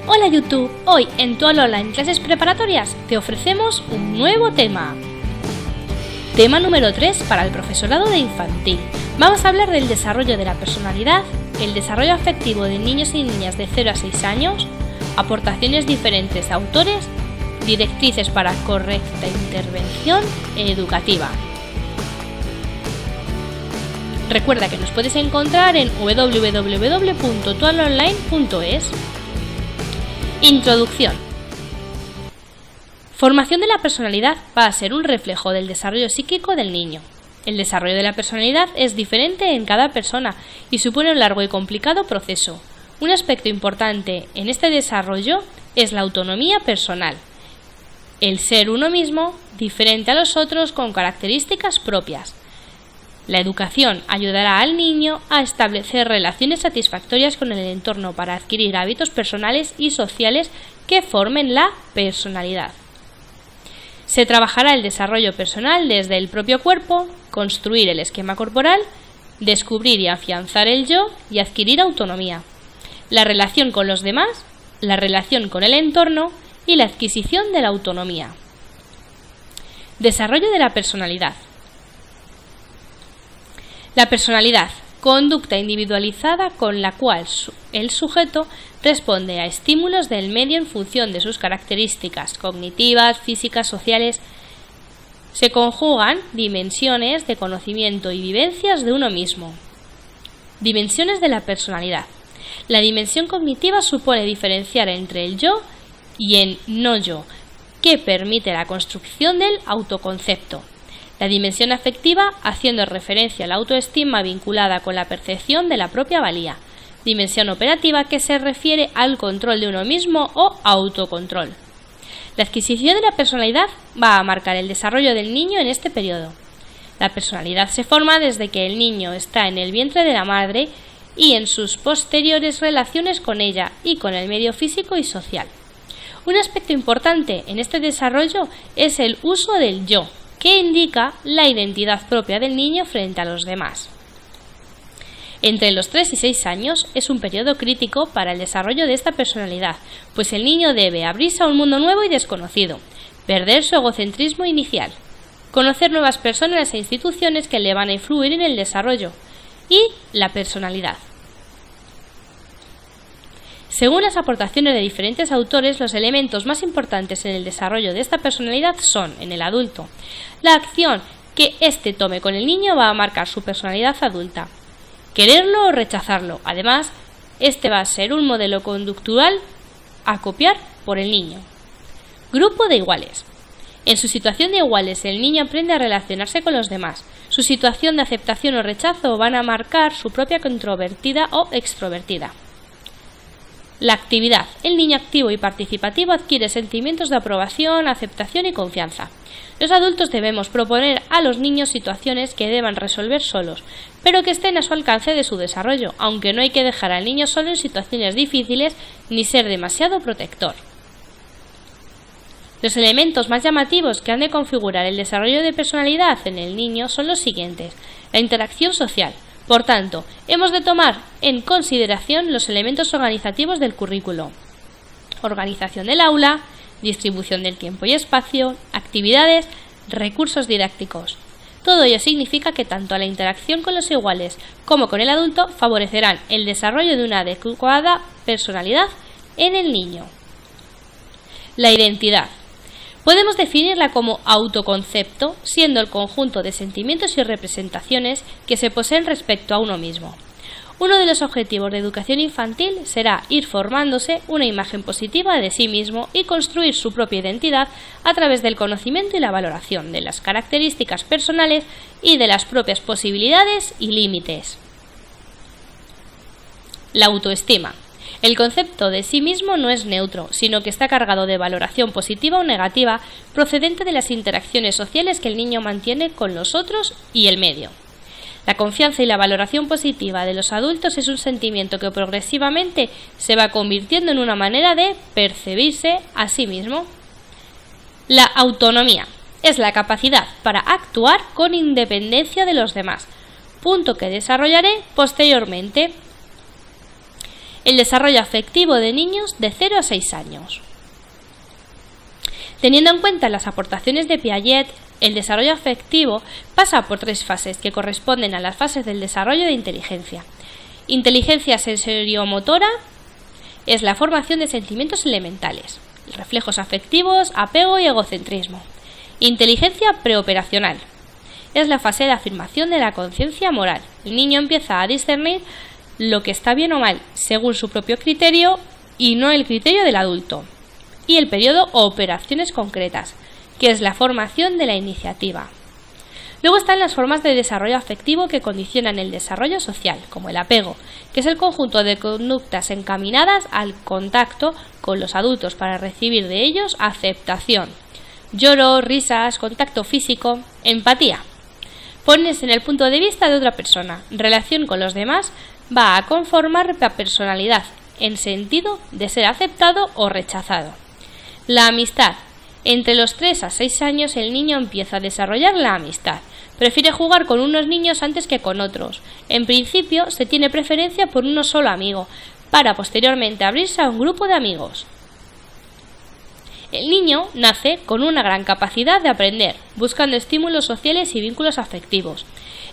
Hola YouTube, hoy en Tu Aula Online Clases Preparatorias te ofrecemos un nuevo tema. Tema número 3 para el profesorado de infantil. Vamos a hablar del desarrollo de la personalidad, el desarrollo afectivo de niños y niñas de 0 a 6 años, aportaciones diferentes de autores, directrices para correcta intervención educativa. Recuerda que nos puedes encontrar en www.tuaulaonline.es. Introducción. Formación de la personalidad va a ser un reflejo del desarrollo psíquico del niño. El desarrollo de la personalidad es diferente en cada persona y supone un largo y complicado proceso. Un aspecto importante en este desarrollo es la autonomía personal. El ser uno mismo, diferente a los otros con características propias. La educación ayudará al niño a establecer relaciones satisfactorias con el entorno para adquirir hábitos personales y sociales que formen la personalidad. Se trabajará el desarrollo personal desde el propio cuerpo, construir el esquema corporal, descubrir y afianzar el yo y adquirir autonomía. La relación con los demás, la relación con el entorno y la adquisición de la autonomía. Desarrollo de la personalidad. La personalidad, conducta individualizada con la cual el sujeto responde a estímulos del medio en función de sus características cognitivas, físicas, sociales. Se conjugan dimensiones de conocimiento y vivencias de uno mismo. Dimensiones de la personalidad. La dimensión cognitiva supone diferenciar entre el yo y el no yo, que permite la construcción del autoconcepto. La dimensión afectiva, haciendo referencia a la autoestima vinculada con la percepción de la propia valía. Dimensión operativa, que se refiere al control de uno mismo o autocontrol. La adquisición de la personalidad va a marcar el desarrollo del niño en este periodo. La personalidad se forma desde que el niño está en el vientre de la madre y en sus posteriores relaciones con ella y con el medio físico y social. Un aspecto importante en este desarrollo es el uso del yo, que indica la identidad propia del niño frente a los demás. Entre los 3 y 6 años es un periodo crítico para el desarrollo de esta personalidad, pues el niño debe abrirse a un mundo nuevo y desconocido, perder su egocentrismo inicial, conocer nuevas personas e instituciones que le van a influir en el desarrollo y la personalidad. Según las aportaciones de diferentes autores, los elementos más importantes en el desarrollo de esta personalidad son, en el adulto, la acción que éste tome con el niño va a marcar su personalidad adulta. Quererlo o rechazarlo. Además, este va a ser un modelo conductual a copiar por el niño. Grupo de iguales. En su situación de iguales, el niño aprende a relacionarse con los demás. Su situación de aceptación o rechazo van a marcar su propia introvertida o extrovertida. La actividad. El niño activo y participativo adquiere sentimientos de aprobación, aceptación y confianza. Los adultos debemos proponer a los niños situaciones que deban resolver solos, pero que estén a su alcance de su desarrollo, aunque no hay que dejar al niño solo en situaciones difíciles ni ser demasiado protector. Los elementos más llamativos que han de configurar el desarrollo de personalidad en el niño son los siguientes. La interacción social. Por tanto, hemos de tomar en consideración los elementos organizativos del currículo. Organización del aula, distribución del tiempo y espacio, actividades, recursos didácticos. Todo ello significa que tanto la interacción con los iguales como con el adulto favorecerán el desarrollo de una adecuada personalidad en el niño. La identidad. Podemos definirla como autoconcepto, siendo el conjunto de sentimientos y representaciones que se poseen respecto a uno mismo. Uno de los objetivos de educación infantil será ir formándose una imagen positiva de sí mismo y construir su propia identidad a través del conocimiento y la valoración de las características personales y de las propias posibilidades y límites. La autoestima. El concepto de sí mismo no es neutro, sino que está cargado de valoración positiva o negativa procedente de las interacciones sociales que el niño mantiene con los otros y el medio. La confianza y la valoración positiva de los adultos es un sentimiento que progresivamente se va convirtiendo en una manera de percibirse a sí mismo. La autonomía es la capacidad para actuar con independencia de los demás, punto que desarrollaré posteriormente. el desarrollo afectivo de niños de 0 a 6 años. Teniendo en cuenta las aportaciones de Piaget, el desarrollo afectivo pasa por 3 fases que corresponden a las fases del desarrollo de inteligencia. Inteligencia sensoriomotora es la formación de sentimientos elementales, reflejos afectivos, apego y egocentrismo. Inteligencia preoperacional es la fase de afirmación de la conciencia moral. El niño empieza a discernir lo que está bien o mal según su propio criterio y no el criterio del adulto. Y el periodo operaciones concretas, que es la formación de la iniciativa. Luego están las formas de desarrollo afectivo que condicionan el desarrollo social, como el apego, que es el conjunto de conductas encaminadas al contacto con los adultos para recibir de ellos aceptación. Lloro, risas, contacto físico, empatía. Ponerse en el punto de vista de otra persona, relación con los demás, va a conformar la personalidad, en sentido de ser aceptado o rechazado. La amistad. Entre los 3 a 6 años el niño empieza a desarrollar la amistad. Prefiere jugar con unos niños antes que con otros. En principio se tiene preferencia por uno solo amigo, para posteriormente abrirse a un grupo de amigos. El niño nace con una gran capacidad de aprender, buscando estímulos sociales y vínculos afectivos.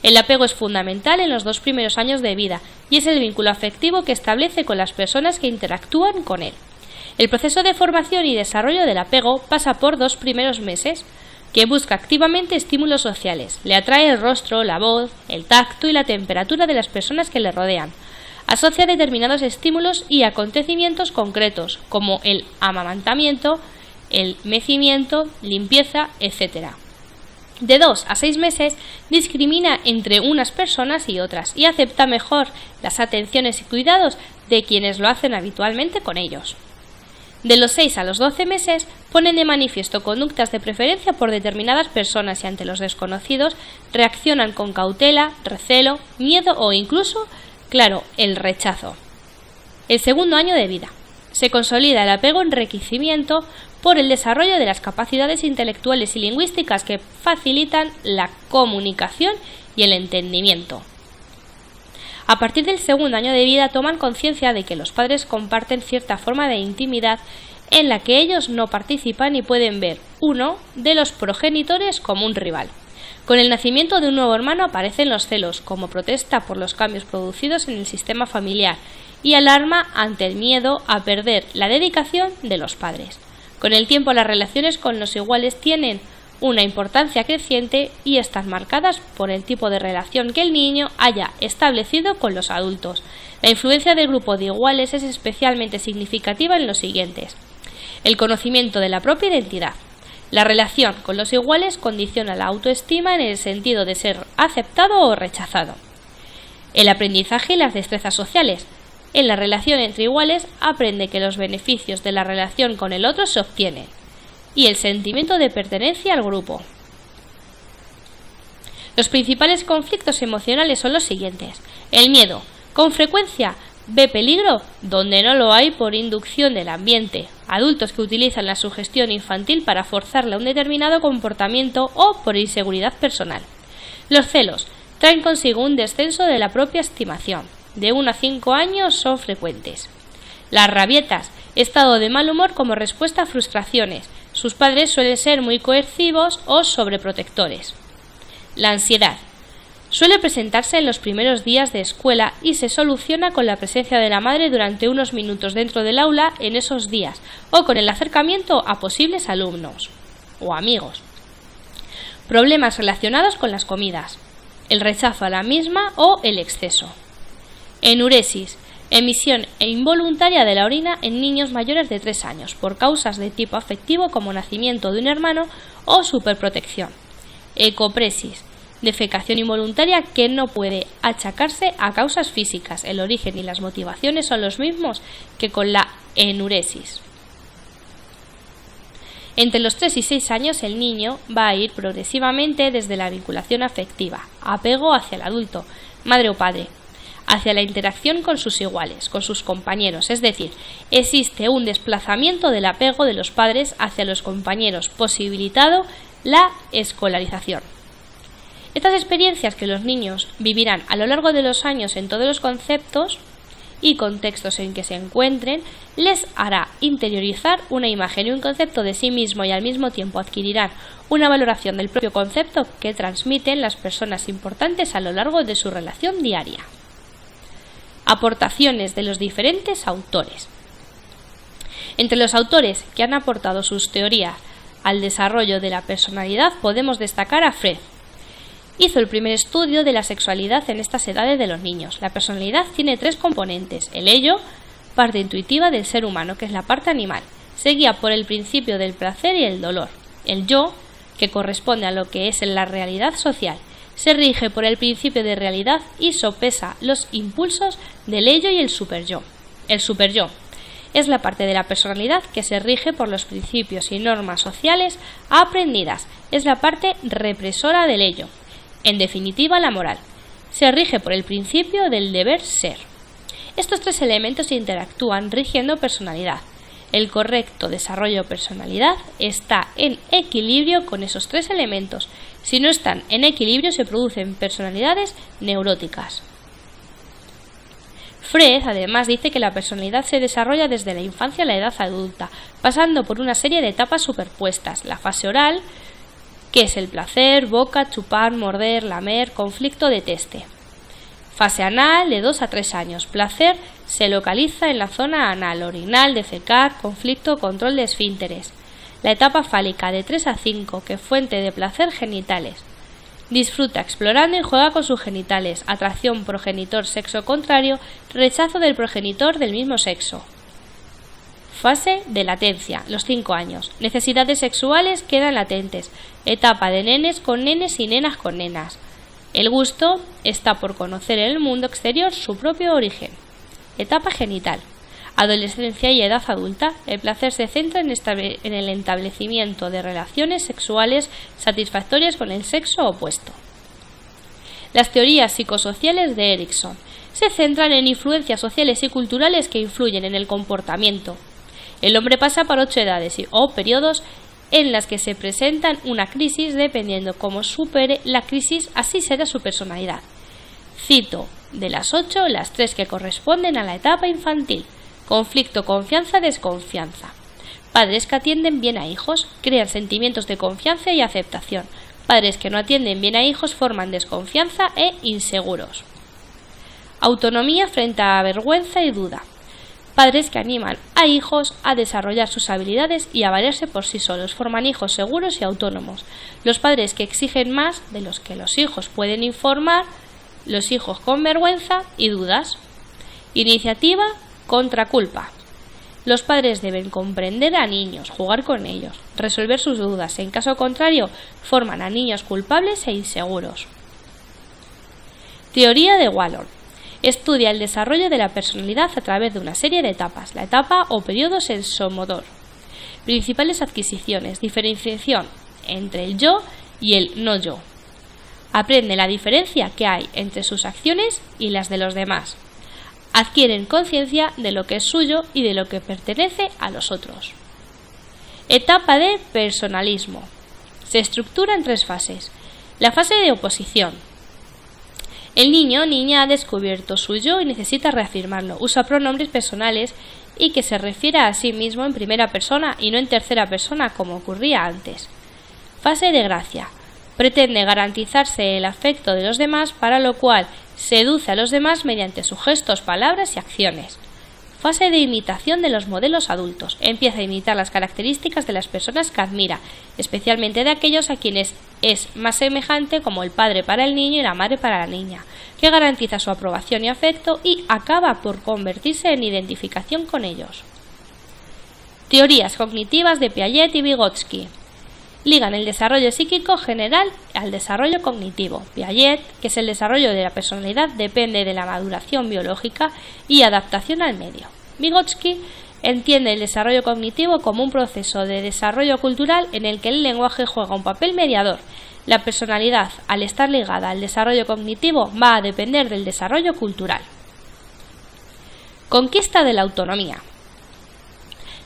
El apego es fundamental en los 2 primeros años de vida y es el vínculo afectivo que establece con las personas que interactúan con él. El proceso de formación y desarrollo del apego pasa por 2 primeros meses, que busca activamente estímulos sociales. Le atrae el rostro, la voz, el tacto y la temperatura de las personas que le rodean. Asocia determinados estímulos y acontecimientos concretos, como el amamantamiento, el mecimiento, limpieza, etc. De 2 a 6 meses discrimina entre unas personas y otras y acepta mejor las atenciones y cuidados de quienes lo hacen habitualmente con ellos. De los 6 a los 12 meses ponen de manifiesto conductas de preferencia por determinadas personas y ante los desconocidos reaccionan con cautela, recelo, miedo o incluso, claro, el rechazo. El segundo año de vida. Se consolida el apego-enriquecimiento por el desarrollo de las capacidades intelectuales y lingüísticas que facilitan la comunicación y el entendimiento. A partir del segundo año de vida toman conciencia de que los padres comparten cierta forma de intimidad en la que ellos no participan y pueden ver uno de los progenitores como un rival. Con el nacimiento de un nuevo hermano aparecen los celos, como protesta por los cambios producidos en el sistema familiar y alarma ante el miedo a perder la dedicación de los padres. Con el tiempo las relaciones con los iguales tienen una importancia creciente y están marcadas por el tipo de relación que el niño haya establecido con los adultos. La influencia del grupo de iguales es especialmente significativa en los siguientes: el conocimiento de la propia identidad. La relación con los iguales condiciona la autoestima en el sentido de ser aceptado o rechazado. El aprendizaje y las destrezas sociales. En la relación entre iguales aprende que los beneficios de la relación con el otro se obtienen. Y el sentimiento de pertenencia al grupo. Los principales conflictos emocionales son los siguientes. El miedo. Con frecuencia ve peligro donde no lo hay por inducción del ambiente. Adultos que utilizan la sugestión infantil para forzarle a un determinado comportamiento o por inseguridad personal. Los celos traen consigo un descenso de la propia estimación. De 1 a 5 años son frecuentes. Las rabietas. Estado de mal humor como respuesta a frustraciones. Sus padres suelen ser muy coercivos o sobreprotectores. La ansiedad. Suele presentarse en los primeros días de escuela y se soluciona con la presencia de la madre durante unos minutos dentro del aula en esos días o con el acercamiento a posibles alumnos o amigos. Problemas relacionados con las comidas. El rechazo a la misma o el exceso. Enuresis. Emisión involuntaria de la orina en niños mayores de 3 años, por causas de tipo afectivo como nacimiento de un hermano o superprotección. Ecopresis. Defecación involuntaria que no puede achacarse a causas físicas. El origen y las motivaciones son los mismos que con la enuresis. Entre los 3 y 6 años el niño va a ir progresivamente desde la vinculación afectiva, apego hacia el adulto, madre o padre, hacia la interacción con sus iguales, con sus compañeros, es decir, existe un desplazamiento del apego de los padres hacia los compañeros, posibilitado la escolarización. Estas experiencias que los niños vivirán a lo largo de los años en todos los conceptos y contextos en que se encuentren, les hará interiorizar una imagen y un concepto de sí mismo y al mismo tiempo adquirirán una valoración del propio concepto que transmiten las personas importantes a lo largo de su relación diaria. Aportaciones de los diferentes autores. Entre los autores que han aportado sus teorías al desarrollo de la personalidad podemos destacar a Freud. Hizo el primer estudio de la sexualidad en estas edades de los niños. La personalidad tiene 3 componentes: el ello, parte intuitiva del ser humano, que es la parte animal, seguida por el principio del placer y el dolor. El yo, que corresponde a lo que es en la realidad social, se rige por el principio de realidad y sopesa los impulsos del ello y el superyo. El superyo es la parte de la personalidad que se rige por los principios y normas sociales aprendidas. Es la parte represora del ello. En definitiva, la moral se rige por el principio del deber ser. Estos 3 elementos interactúan rigiendo personalidad. El correcto desarrollo de personalidad está en equilibrio con esos 3 elementos. Si no están en equilibrio, se producen personalidades neuróticas. Freud además dice que la personalidad se desarrolla desde la infancia a la edad adulta, pasando por una serie de etapas superpuestas: la fase oral, que es el placer, boca, chupar, morder, lamer, conflicto, deteste. Fase anal, de 2 a 3 años. Placer se localiza en la zona anal, orinal, defecar, conflicto, control de esfínteres. La etapa fálica, de 3 a 5, que fuente de placer, genitales. Disfruta explorando y juega con sus genitales. Atracción progenitor-sexo contrario, rechazo del progenitor del mismo sexo. Fase de latencia, los 5 años. Necesidades sexuales quedan latentes. Etapa de nenes con nenes y nenas con nenas. El gusto está por conocer en el mundo exterior su propio origen. Etapa genital. Adolescencia y edad adulta. El placer se centra en el establecimiento de relaciones sexuales satisfactorias con el sexo opuesto. Las teorías psicosociales de Erikson se centran en influencias sociales y culturales que influyen en el comportamiento. El hombre pasa por 8 edades o periodos en las que se presentan una crisis. Dependiendo cómo supere la crisis, así será su personalidad. Cito de las 8 las 3 que corresponden a la etapa infantil: conflicto, confianza, desconfianza. Padres que atienden bien a hijos crean sentimientos de confianza y aceptación. Padres que no atienden bien a hijos forman desconfianza e inseguros. Autonomía frente a vergüenza y duda. Padres que animan a hijos a desarrollar sus habilidades y a valerse por sí solos forman hijos seguros y autónomos. Los padres que exigen más de los que los hijos pueden informar, los hijos con vergüenza y dudas. Iniciativa contra culpa. Los padres deben comprender a niños, jugar con ellos, resolver sus dudas. En caso contrario, forman a niños culpables e inseguros. Teoría de Wallon. Estudia el desarrollo de la personalidad a través de una serie de etapas, la etapa o periodo sensomotor. Principales adquisiciones: diferenciación entre el yo y el no yo. Aprende la diferencia que hay entre sus acciones y las de los demás. Adquieren conciencia de lo que es suyo y de lo que pertenece a los otros. Etapa de personalismo. Se estructura en 3 fases. La fase de oposición. El niño o niña ha descubierto su yo y necesita reafirmarlo. Usa pronombres personales y que se refiera a sí mismo en primera persona y no en tercera persona como ocurría antes. Fase de gracia. Pretende garantizarse el afecto de los demás, para lo cual seduce a los demás mediante sus gestos, palabras y acciones. Fase de imitación de los modelos adultos. Empieza a imitar las características de las personas que admira, especialmente de aquellos a quienes es más semejante, como el padre para el niño y la madre para la niña, que garantiza su aprobación y afecto y acaba por convertirse en identificación con ellos. Teorías cognitivas de Piaget y Vygotsky. Ligan el desarrollo psíquico general al desarrollo cognitivo. Piaget, que es el desarrollo de la personalidad, depende de la maduración biológica y adaptación al medio. Vygotsky entiende el desarrollo cognitivo como un proceso de desarrollo cultural en el que el lenguaje juega un papel mediador. La personalidad, al estar ligada al desarrollo cognitivo, va a depender del desarrollo cultural. Conquista de la autonomía.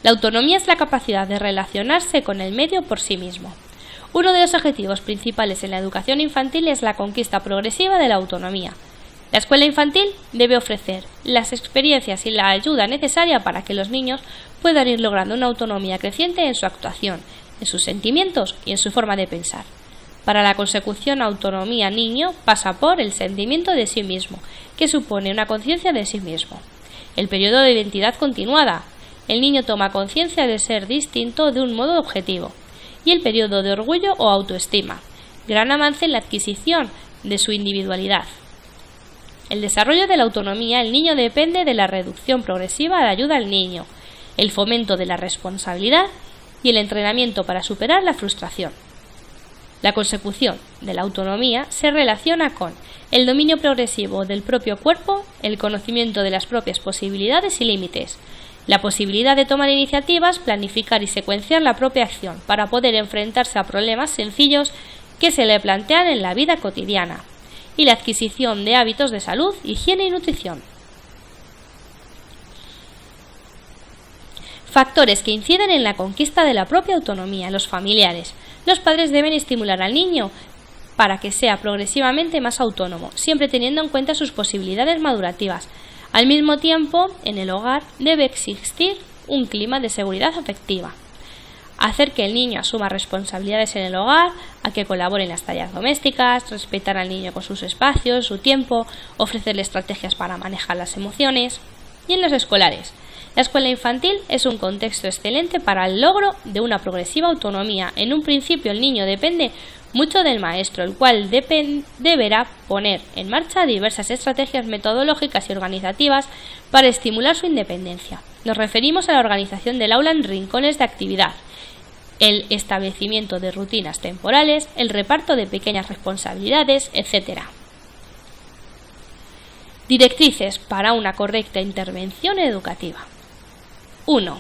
La autonomía es la capacidad de relacionarse con el medio por sí mismo. Uno de los objetivos principales en la educación infantil es la conquista progresiva de la autonomía. La escuela infantil debe ofrecer las experiencias y la ayuda necesaria para que los niños puedan ir logrando una autonomía creciente en su actuación, en sus sentimientos y en su forma de pensar. Para la consecución autonomía niño pasa por el sentimiento de sí mismo, que supone una conciencia de sí mismo. El periodo de identidad continuada. El niño toma conciencia de ser distinto de un modo objetivo. Y el periodo de orgullo o autoestima. Gran avance en la adquisición de su individualidad. El desarrollo de la autonomía. El niño depende de la reducción progresiva de ayuda al niño, el fomento de la responsabilidad y el entrenamiento para superar la frustración. La consecución de la autonomía se relaciona con el dominio progresivo del propio cuerpo, el conocimiento de las propias posibilidades y límites, la posibilidad de tomar iniciativas, planificar y secuenciar la propia acción para poder enfrentarse a problemas sencillos que se le plantean en la vida cotidiana, y la adquisición de hábitos de salud, higiene y nutrición. Factores que inciden en la conquista de la propia autonomía. Los familiares. Los padres deben estimular al niño para que sea progresivamente más autónomo, siempre teniendo en cuenta sus posibilidades madurativas. Al mismo tiempo, en el hogar debe existir un clima de seguridad afectiva. Hacer que el niño asuma responsabilidades en el hogar, a que colabore en las tareas domésticas, respetar al niño con sus espacios, su tiempo, ofrecerle estrategias para manejar las emociones. Y en los escolares. La escuela infantil es un contexto excelente para el logro de una progresiva autonomía. En un principio el niño depende mucho del maestro, el cual deberá poner en marcha diversas estrategias metodológicas y organizativas para estimular su independencia. Nos referimos a la organización del aula en rincones de actividad, el establecimiento de rutinas temporales, el reparto de pequeñas responsabilidades, etc. Directrices para una correcta intervención educativa. 1.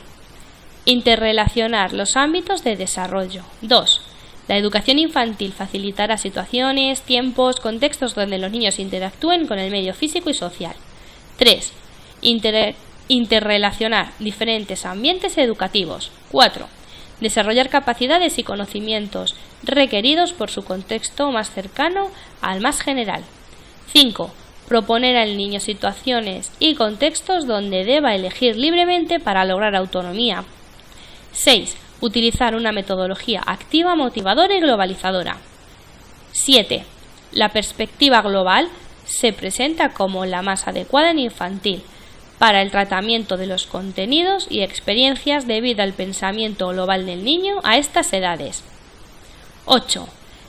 Interrelacionar los ámbitos de desarrollo. 2. La educación infantil facilitará situaciones, tiempos, contextos donde los niños interactúen con el medio físico y social. 3. Interrelacionar diferentes ambientes educativos. 4. Desarrollar capacidades y conocimientos requeridos por su contexto más cercano al más general. 5. Proponer al niño situaciones y contextos donde deba elegir libremente para lograr autonomía. 6. Utilizar una metodología activa, motivadora y globalizadora. 7. La perspectiva global se presenta como la más adecuada en infantil para el tratamiento de los contenidos y experiencias debido al pensamiento global del niño a estas edades. 8.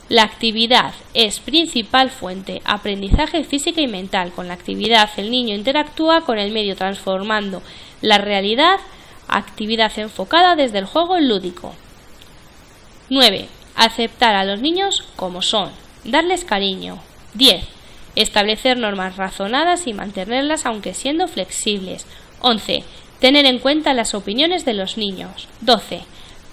La actividad es principal fuente de aprendizaje física y mental. Con la actividad el niño interactúa con el medio transformando la realidad, actividad enfocada desde el juego lúdico. 9. Aceptar a los niños como son, darles cariño. 10. Establecer normas razonadas y mantenerlas aunque siendo flexibles. 11. Tener en cuenta las opiniones de los niños. 12.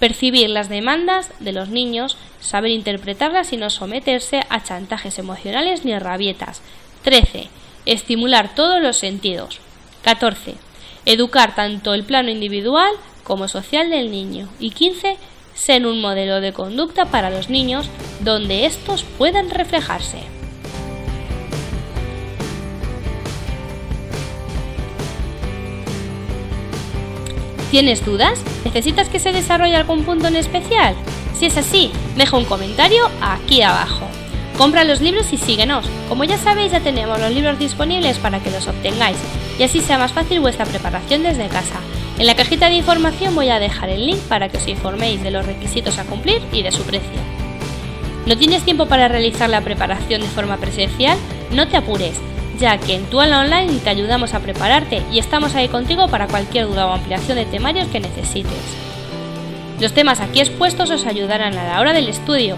Percibir las demandas de los niños, saber interpretarlas y no someterse a chantajes emocionales ni rabietas. 13. Estimular todos los sentidos. 14. Educar tanto el plano individual como social del niño. Y 15. Ser un modelo de conducta para los niños donde estos puedan reflejarse. ¿Tienes dudas? ¿Necesitas que se desarrolle algún punto en especial? Si es así, deja un comentario aquí abajo. Compra los libros y síguenos. Como ya sabéis, ya tenemos los libros disponibles para que los obtengáis y así sea más fácil vuestra preparación desde casa. En la cajita de información voy a dejar el link para que os informéis de los requisitos a cumplir y de su precio. ¿No tienes tiempo para realizar la preparación de forma presencial? No te apures, ya que en Tuala Online te ayudamos a prepararte y estamos ahí contigo para cualquier duda o ampliación de temarios que necesites. Los temas aquí expuestos os ayudarán a la hora del estudio.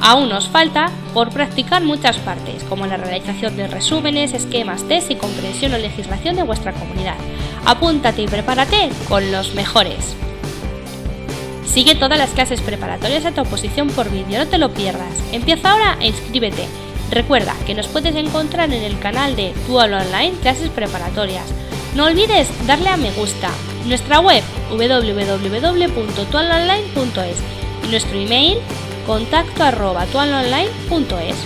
Aún nos falta por practicar muchas partes, como la realización de resúmenes, esquemas, test y comprensión o legislación de vuestra comunidad. Apúntate y prepárate con los mejores. Sigue todas las clases preparatorias a tu oposición por vídeo, no te lo pierdas. Empieza ahora e inscríbete. Recuerda que nos puedes encontrar en el canal de Tuala Online Clases Preparatorias. No olvides darle a me gusta. Nuestra web www.tualaonline.es y nuestro email contacto@tualaonline.es.